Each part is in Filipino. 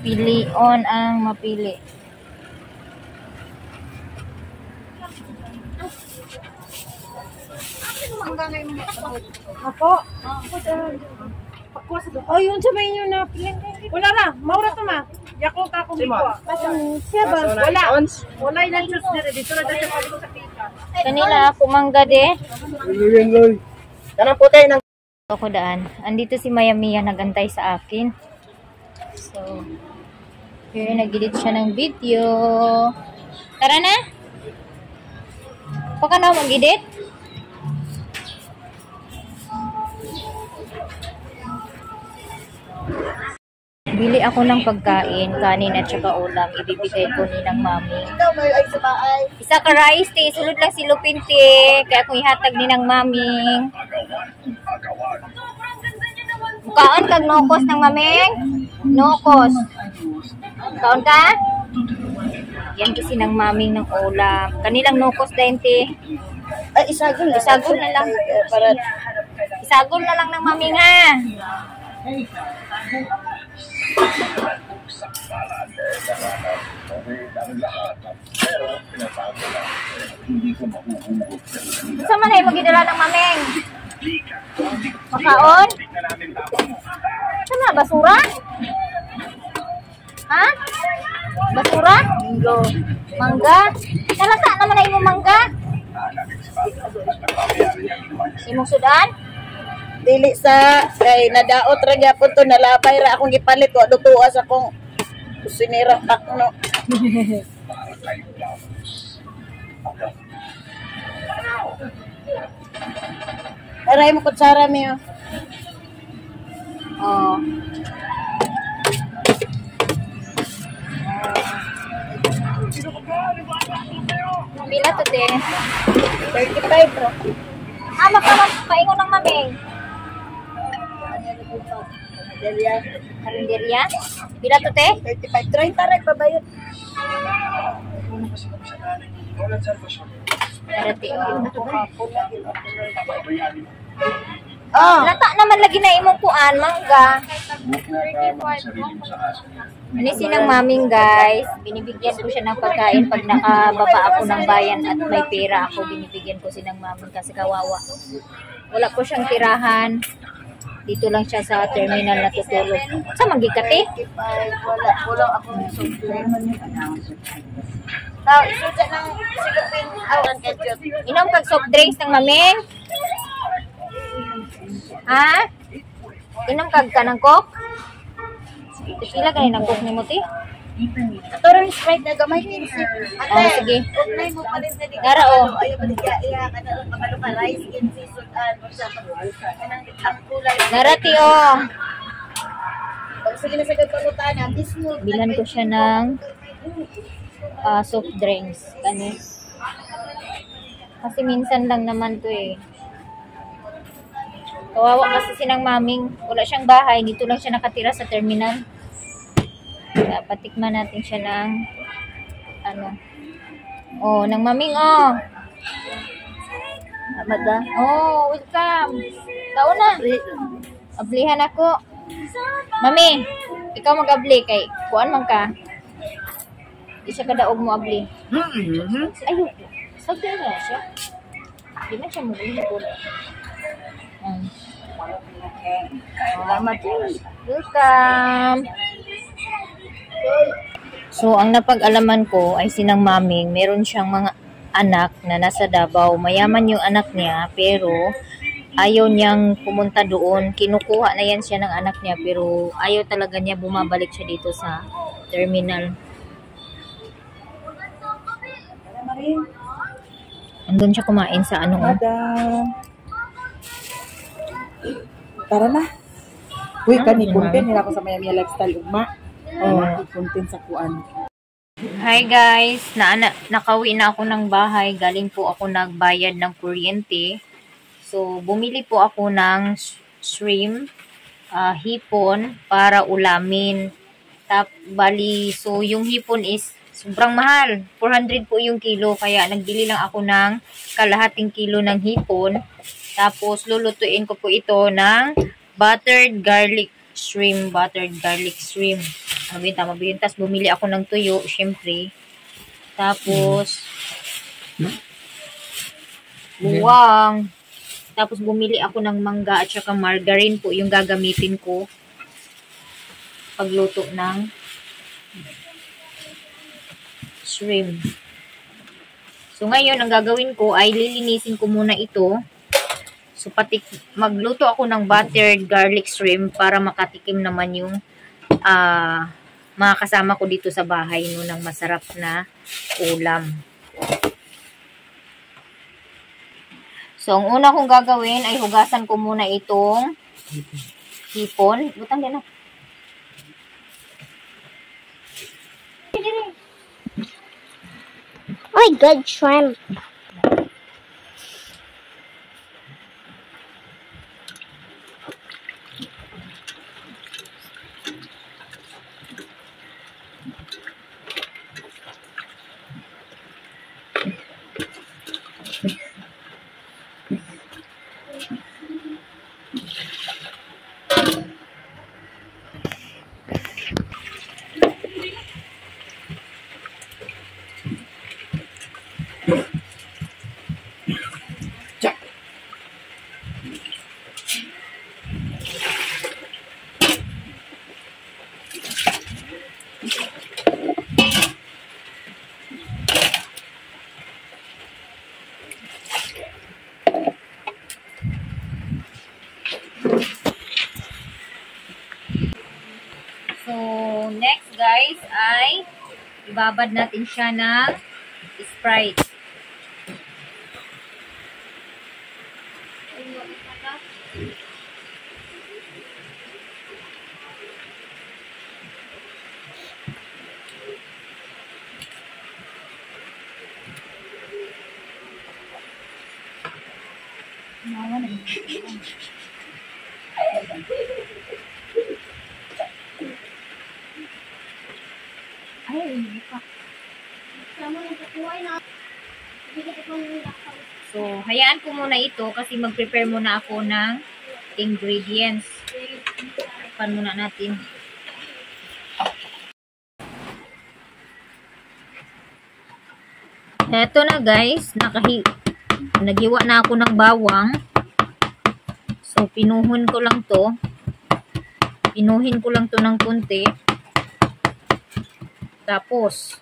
Pilion ang mapili. Ako? Oh, yun sa inyo na pili. Wala na, maura to ma. Yako ka kung iko. Siya ba? Wala. Wala ilang juice dire dito na dito sa pika. Kanila ako mangga de. Kanang puti ng Ako daan. Andito si Maya Mia nagantay sa akin. So, here nag-edit siya ng video. Tara na. Baka na mag-edit? Bili ako ng pagkain, kanin at saka ulam. Ibibigay ko ni ng mami. ikaw may ay sa bahay. Isa ka rice, te. Sulod lang si Lupin, te. Kaya kung ihatag ni ng maming. Kaon kag nokos ng maming? Nokos. Kaon ka? Yan kasi ng maming ng ulam. Kanilang nokos din, te. Ay isagol na. Isagol na lang. Para Isagol na lang ng maming, ha? Gusto man ay magidala ng maming? Makaon? Saan na? Basura? Ha? Basura? Mangga? Nalata naman na yung mangga? Imong sudan? dili sa kay nadaot ra gyapon to nalabay ra akong gipalit wa dutuas akong kusinira takno. Aray mo kutsara mi. Oh. Pila to, te? 35 bro. Paingon ng maming. Karinderya? Pila to, te? 35 30 ra pabayad. Dati, oh. Ah, Lata naman lagi na imong kuan, mangga. Ano sinang maming, guys? Binibigyan ko siya ng pagkain pag nakababa ako ng bayan at may pera ako. Binibigyan ko sinang maming kasi kawawa. Wala ko siyang tirahan. Dito lang siya sa terminal na tutulog. Sa magikati? wala ako ng software. Tao, isuja ng silupin awan ketchup. Inom kag soft drinks ng maming? Ha? Inom kag ka ng coke? Sila ganyan ang coke ni mo, ti? Atoro ni Sprite na gamay 15. Oh, sige. Ugnay mo pa rin sa di. Gara, oh. Ayaw ba niya iya ka na kamalo ka rice in season sa kanang ang kulay. Narati, oh. Pag sige na sa gagpalutan ang bismol. Bilan ko siya ng soft drinks. Kani. Kasi minsan lang naman to eh. Kawawa kasi sinang maming. Wala siyang bahay. Dito lang siya nakatira sa terminal. Kaya patikman natin siya ng ano. Oh, ng maming, oh. Amada. Oh, welcome. Tao na. Ablihan ako. Mami, ikaw mag-abli kay kuan man ka. Di siya kadaog mo abli. Ayun. Sagday na siya. Di na siya mag-ihipon. Salamat. Welcome. So, ang napag-alaman ko ay sinang maming, meron siyang mga anak na nasa Davao. Mayaman yung anak niya, pero ayaw niyang pumunta doon. Kinukuha na yan siya ng anak niya, pero ayaw talaga niya bumabalik siya dito sa terminal. Andun siya kumain sa ano. Tara na. Uy, kani content nila ako sa Miami Lifestyle ugma. Oh, content sa kuan. Hi guys, nakauwi na ako ng bahay. Galing po ako nagbayad ng kuryente. So, bumili po ako ng shrimp, hipon para ulamin. Bali, so yung hipon is sobrang mahal. 400 po yung kilo. Kaya nagbili lang ako ng kalahating kilo ng hipon. Tapos, lulutuin ko po ito ng buttered garlic shrimp. Mabenta. Tapos bumili ako ng tuyo, syempre. Tapos, buwang. Tapos bumili ako ng mangga at saka margarine po yung gagamitin ko pagluto ng shrimp. So ngayon, ang gagawin ko ay lilinisin ko muna ito. So magluto ako ng buttered garlic shrimp para makatikim naman yung mga kasama ko dito sa bahay no, ng masarap na ulam. So, ang una kong gagawin ay hugasan ko muna itong hipon. Butang din na. Oh, good shrimp. So, next guys ay ibabad natin siya ng Sprite. So, hayaan ko muna ito kasi mag-prepare muna ako ng ingredients. Pan muna natin. Eto na guys, naghiwa na ako ng bawang. So, pinuhin ko lang to ng konti. Tapos,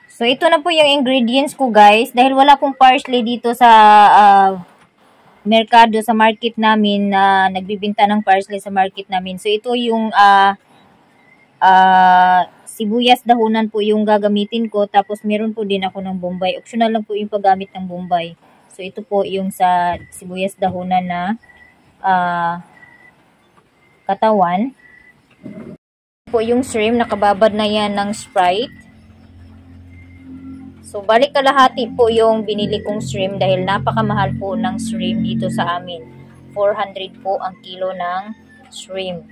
so, ito na po yung ingredients ko guys. Dahil wala pong parsley dito sa merkado, sa market namin, na nagbibinta ng parsley sa market namin. So, ito yung sibuyas dahunan po yung gagamitin ko. Tapos, meron po din ako ng bombay. Optional lang po yung paggamit ng bombay. So, ito po yung sa sibuyas dahunan na katawan. Po yung shrimp, nakababad na yan ng Sprite. So, balik kalahati po yung binili kong shrimp dahil napakamahal po ng shrimp dito sa amin. 400 po ang kilo ng shrimp.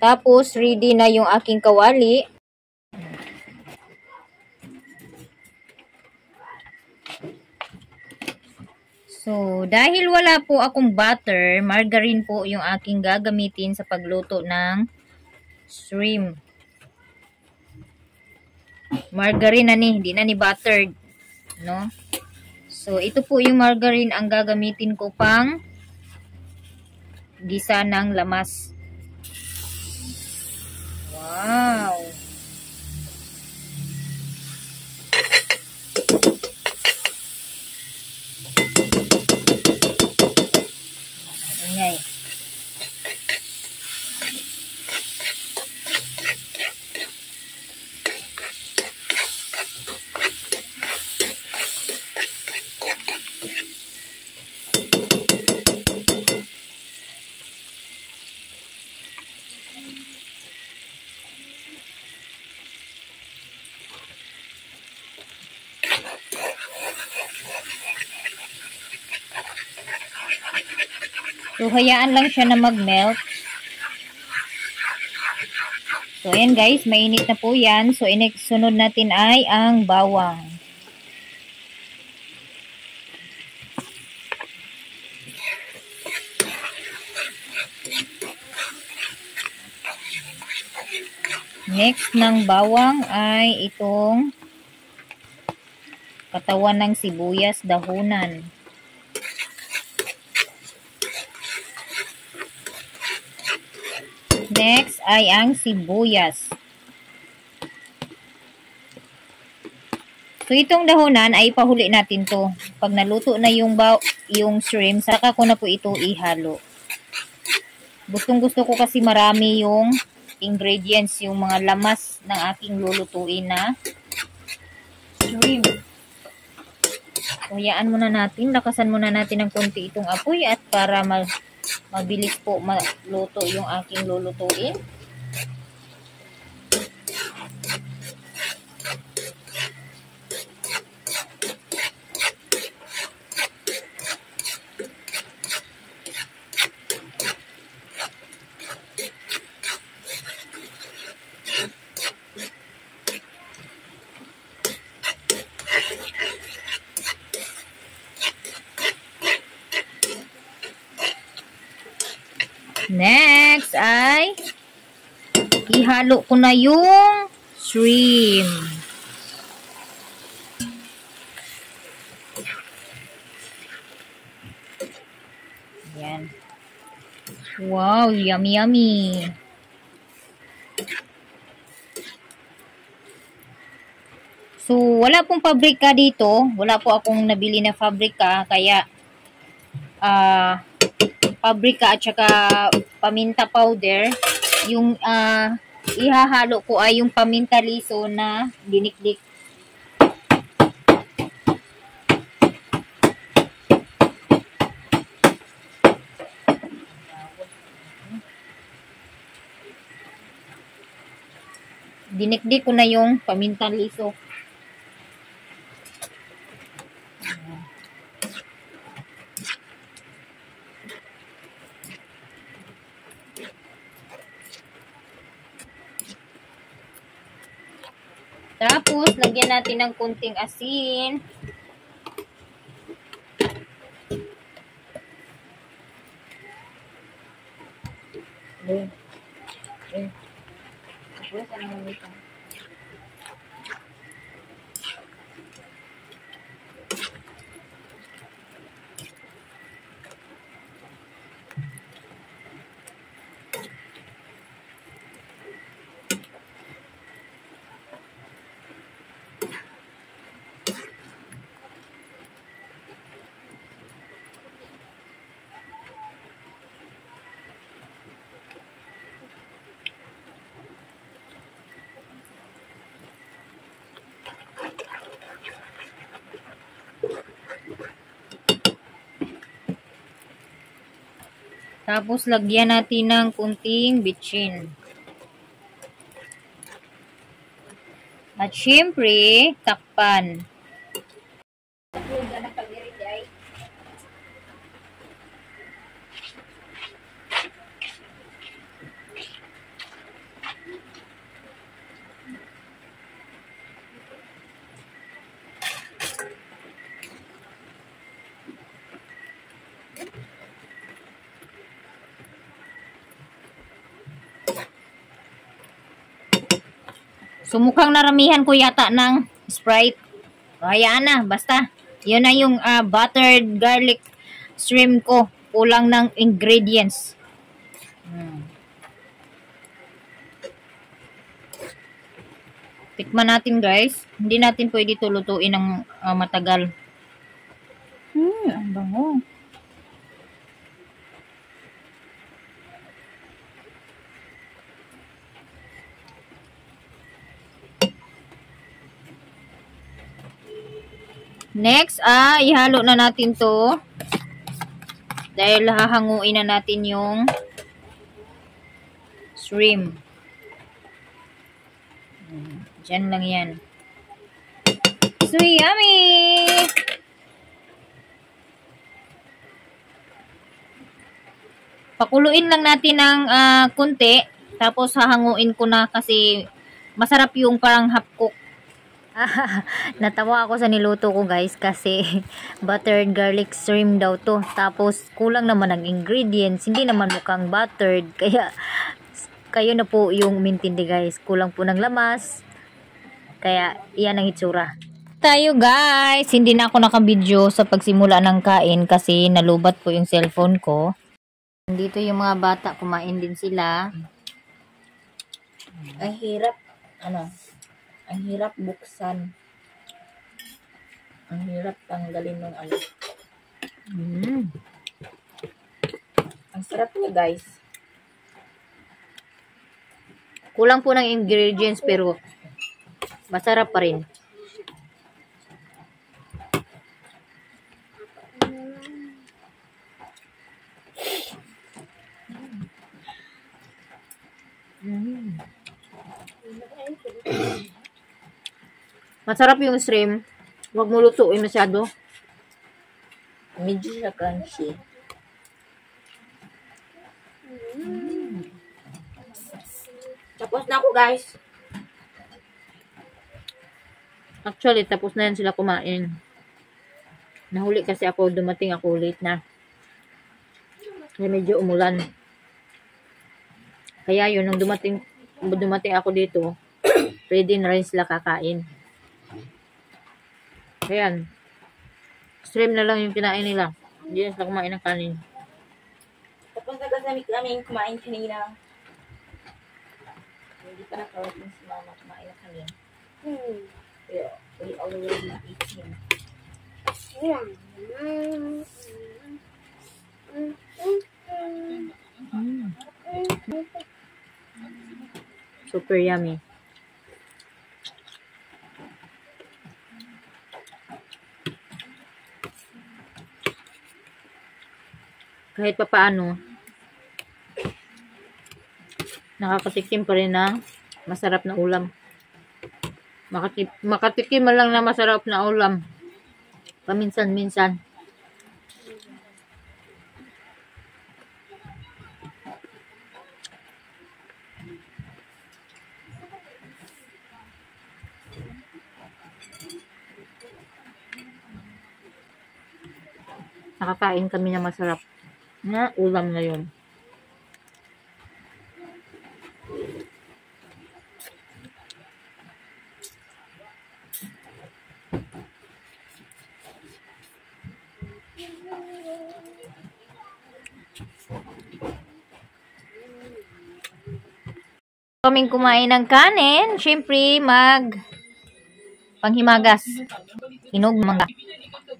Tapos, ready na yung aking kawali. So, dahil wala po akong butter, margarine po yung aking gagamitin sa pagluto ng shrimp. Margarine na hindi na ni buttered, no? So, ito po yung margarine ang gagamitin ko pang gisa ng lamas. Wow! Ingay. So, hayaan lang siya na mag-melt. So, ayan guys, mainit na po yan. So, sunod natin ay ang bawang. Next ng bawang ay itong katawan ng sibuyas dahunan. Next ay ang sibuyas. So itong dahunan ay pahuli natin to. Pag naluto na yung shrimp, saka ko na po ito ihalo. Gustong-gusto ko kasi marami yung ingredients, yung mga lamas ng aking lulutuin na shrimp. So hayaan muna natin, lakasan muna natin ng konti itong apoy at para mabilis po maluto yung aking lulutuin. Next ay ihalo ko na yung shrimp. Yan. Wow, yummy yummy. So, wala pong pabrika dito. Wala po akong nabili na pabrika. Kaya, pabrika at saka paminta powder. Yung ihahalo ko ay yung paminta liso na dinikdik. Dinikdik ko na yung paminta liso. Tapos, lagyan natin ng kunting asin. Tapos, lagyan natin ng kunting bitchin. At syempre, takpan. So, mukhang naramihan ko yata ng Sprite. So, hayaan na. Basta, yun na yung buttered garlic shrimp ko. Kulang ng ingredients. Tikman natin, guys. Hindi natin pwede ito lutuin ng matagal. Ang bango. Next, ihalo na natin to. Dahil hahanguin na natin yung shrimp. Diyan lang yan. So, yummy! Pakuluin lang natin ng kunti. Tapos, hahanguin ko na kasi masarap yung parang half cook. Natawa ako sa niluto ko, guys, kasi buttered garlic shrimp daw to. Tapos kulang naman ang ingredients, hindi naman mukhang buttered, kaya kayo na po yung umintindi guys. Kulang po ng lamas. Kaya iyan ang itsura. Tayo guys. Hindi na ako nakabidyo sa pagsimula ng kain kasi nalubat po yung cellphone ko. Dito yung mga bata. Kumain din sila. Ang hirap, ang hirap buksan. Ang hirap tanggalin ng Ang sarap niya guys. Kulang po ng ingredients pero masarap pa rin. Masarap yung shrimp. Huwag mo lutuin masyado. Medyo siya crunchy. Tapos na ako guys. Actually, tapos na yan sila kumain. Nahuli kasi ako, dumating ako late na. Kaya medyo umulan. Kaya yun, nung dumating ako dito, ready na rin sila kakain. Ayan. Shrimp na lang yung kinain nila. Hindi na sila kumain ng kanin. Tapos nagkasamit kami kumain kanina. Hindi pa nakarating si mama kumain ng kanin. We already eating. Super yummy. Kahit pa paano, nakakatikim pa rin ng masarap na ulam. Makatikim man lang na masarap na ulam. Paminsan-minsan. Nakakain kami na masarap na ulam na yun. Kaming kumain ng kanin, syempre panghimagas. Hinog mangga.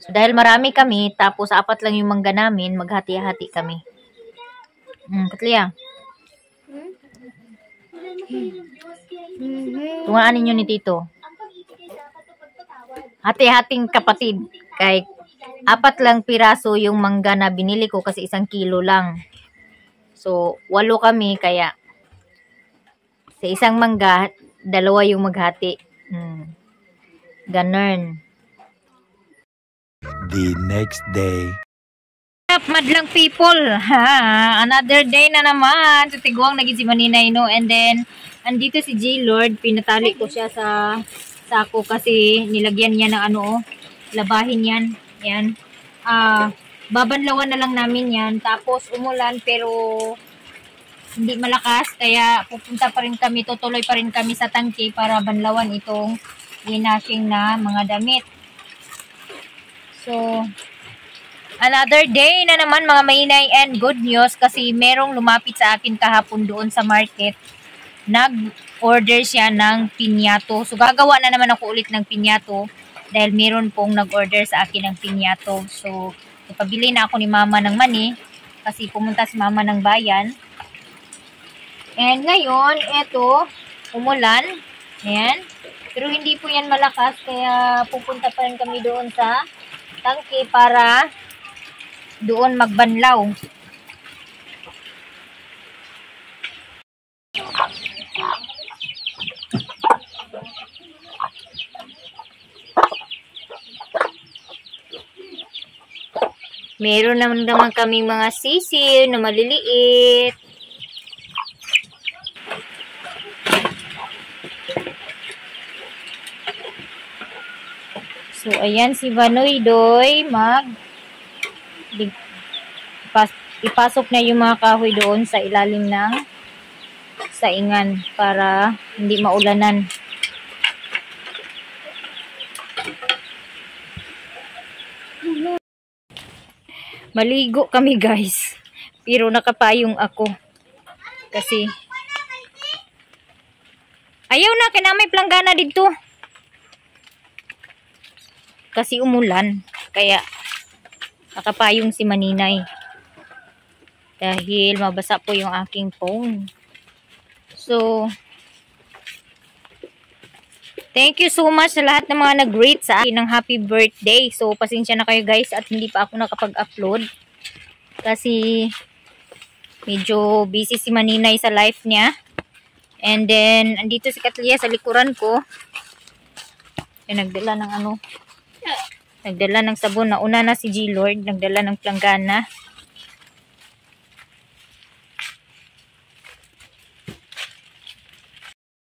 So, dahil marami kami, tapos 4 lang yung mangga namin, maghati-hati kami. Katliya. Tungaanin nyo ni Tito. Hati-hating kapatid. Kay 4 lang piraso yung mangga na binili ko kasi 1 kilo lang. So, 8 kami, kaya sa isang mangga, 2 yung maghati. Ganun. The next day. Up, madlang people. Another day na naman. Sa Tiguang naging si Maninay, no? And then, andito si J-Lord. Pinatali ko siya sa sako kasi nilagyan niya ng labahin yan. Yan. Babanlawan na lang namin yan. Tapos, umulan pero hindi malakas. Kaya, pupunta pa rin kami, tutuloy pa rin kami sa tangke para banlawan itong linashing na mga damit. So, another day na naman mga mainay, and good news kasi merong lumapit sa akin kahapon doon sa market. Nag-order siya ng pinyato. So, gagawa na naman ako ulit ng pinyato dahil meron pong nag-order sa akin ng pinyato. So, ipabili na ako ni mama ng mani kasi pumunta si mama ng bayan. And ngayon, eto, umulan. Ayan. Pero hindi po yan malakas kaya pupunta pa rin kami doon sa tangke para doon magbanlaw. Meron naman kaming mga sisiw na maliliit. So, ayan si Vanoy Doy ipasok na yung mga kahoy doon sa ilalim ng saingan para hindi maulanan. Maligo kami guys. Pero nakapayong ako. Kasi ayaw na, kaya may planggana dito. Kasi umulan. Kaya nakapayong si Maninay. Dahil mabasa po yung aking phone. So, thank you so much sa lahat ng mga nag-greet sa akin ng happy birthday. So, pasensya na kayo guys at hindi pa ako nakapag-upload. Kasi, medyo busy si Maninay sa life niya. And then, andito si Katlia sa likuran ko. Ay, nagdala ng ano. Nagdala ng sabon. Nauna na si G-Lord. Nagdala ng planggana.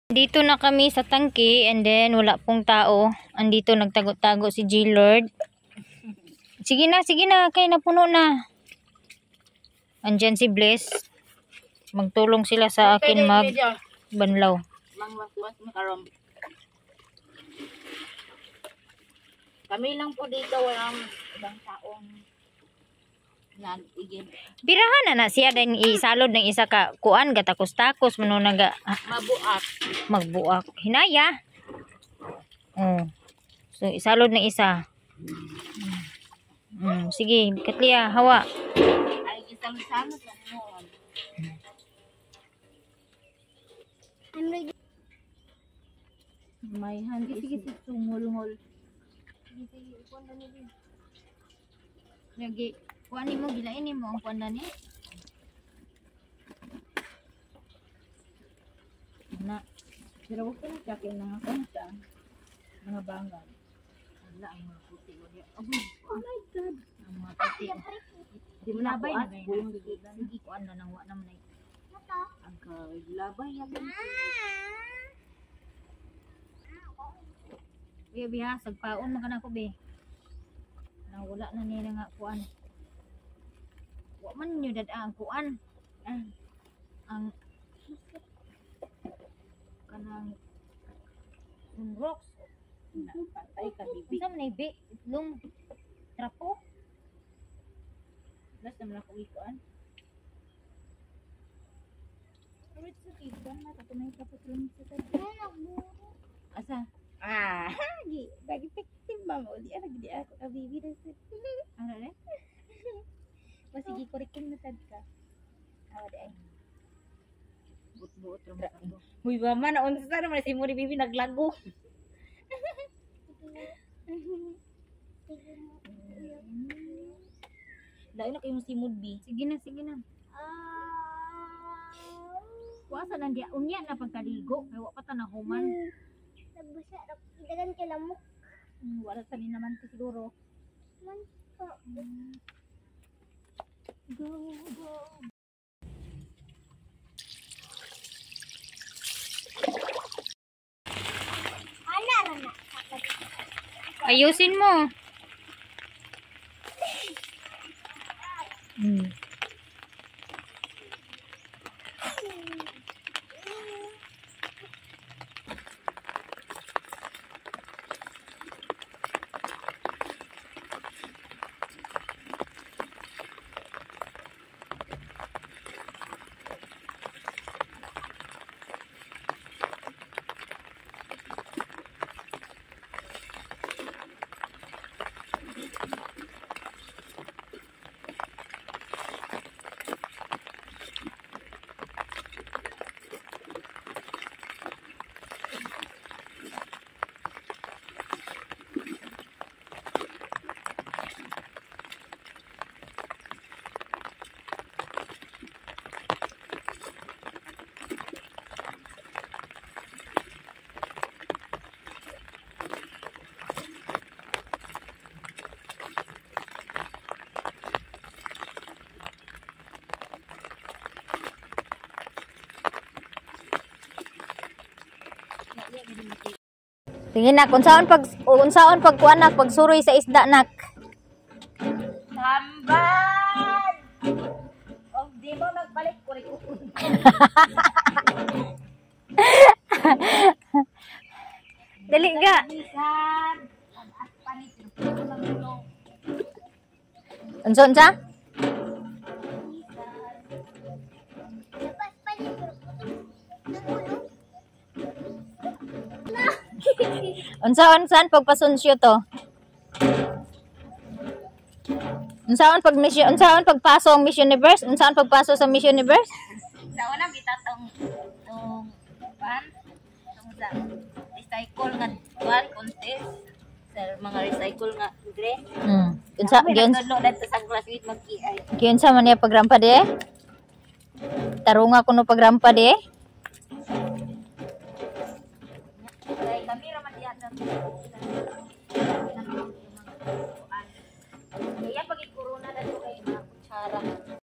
Dito na kami sa tangke and then wala pong tao. Andito nagtago-tago si G-Lord. Sige na, kaya napuno na. Andyan si Bless. Magtulong sila sa akin magbanlaw. Kami lang po dito, walang ibang taong nag-igib. Birahan na siya din isalod ng isa ka kuan gatakos-takos mano naga magbuak. Hinaya. Oh. So isalod ng isa. Sige, Katlia, hawa. Ay isang sama sa mo. May hand sige sumulngol. Sige, kuan na ni. Lagi kuanin mo, gilainin mo ang kuan ni. Na, Pero huwag ka na kakin na ako sa mga bangal. Wala ang mga puti. Oh my God! Ang mga puti. Di mo labay na ganyan. Sige, kuan na nang wa naman ay. Agay, labay yan. Biya, sagpaon man kana ko be. Nang wala na niya nga kuan. Wa man nyo ang kuan. Ang kanang rocks. Patay ka, bibi. Isa man be, itlong trapo. Last naman ako ikuan. Ulit sa tiban na, katumay ka pa sa asa? Bagi pektin ba mo? Di di ako kabibi na sa ano na? Masigi kurikin na sad ka. Di ay. Buot-buot ro. Huy mama na unsa naman si Muri bibi naglago. Dahil na kayo si Mudbi. Sige na. Kuasa nang dia unya na pagkaligo, kay wa pa ta nahuman. Nagbusa, dagan kay lamok. Wala sa naman to siguro. Man po. Go. Hala na. Ayusin mo. Sige nak, unsaon pagkuan nak pagsuroy sa isda nak. Tamban! Oh, di mo magbalik ko rin. Unsa? Lepas pa niya, pero puto. Ang ulo. Unsaon pagpasunsyo to? Unsaon pag mission, unsaon pagpaso ang Miss Universe? Unsaon pagpaso sa Miss Universe? Sa una bitatong ban sa recycle nga ban contest sa mga recycle nga gre. Unsa gyud Nagdodlo dito sa classmate mag-kiay. sa man niya pagrampa di? Tarunga kuno pagrampa di? Kay kami ra man diha sa kaya pag corona na to kay mga kutsara.